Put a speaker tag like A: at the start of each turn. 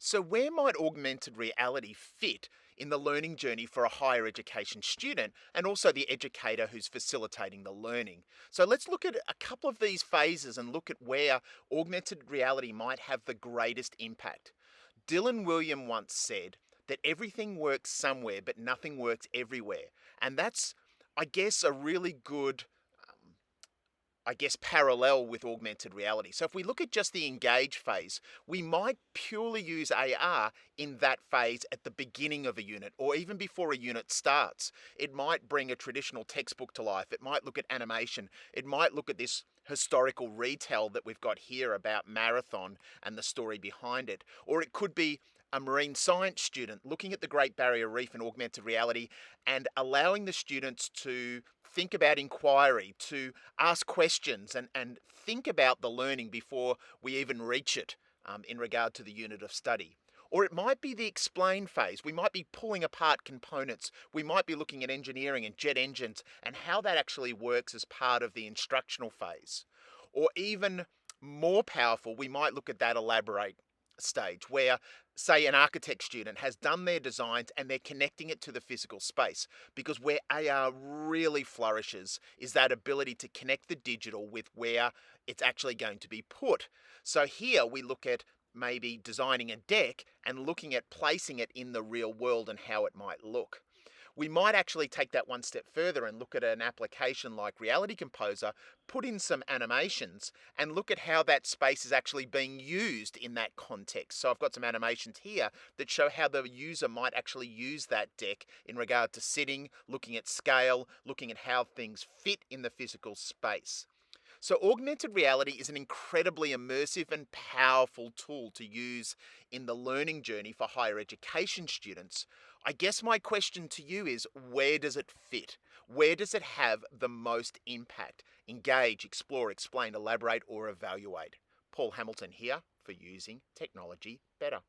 A: So, where might augmented reality fit in the learning journey for a higher education student and also the educator who's facilitating the learning? So, let's look at a couple of these phases and look at where augmented reality might have the greatest impact. Dylan William once said that everything works somewhere, but nothing works everywhere. And that's, I guess, a really good parallel with augmented reality. So if we look at just the engage phase, we might purely use AR in that phase at the beginning of a unit or even before a unit starts. It might bring a traditional textbook to life. It might look at animation. It might look at this historical retell that we've got here about Marathon and the story behind it. Or it could be a marine science student looking at the Great Barrier Reef in augmented reality and allowing the students to think about inquiry, to ask questions and think about the learning before we even reach it in regard to the unit of study. Or it might be the explain phase. We might be pulling apart components. We might be looking at engineering and jet engines and how that actually works as part of the instructional phase. Or even more powerful, we might look at that elaborate stage where, say, an architect student has done their designs and they're connecting it to the physical space. Because where AR really flourishes is that ability to connect the digital with where it's actually going to be put. So here we look at maybe designing a deck and looking at placing it in the real world and how it might look. We might actually take that one step further and look at an application like Reality Composer, put in some animations, and look at how that space is actually being used in that context. So I've got some animations here that show how the user might actually use that deck in regard to sitting, looking at scale, looking at how things fit in the physical space. So, augmented reality is an incredibly immersive and powerful tool to use in the learning journey for higher education students. I guess my question to you is, where does it fit? Where does it have the most impact? Engage, explore, explain, elaborate, or evaluate. Paul Hamilton here for Using Technology Better.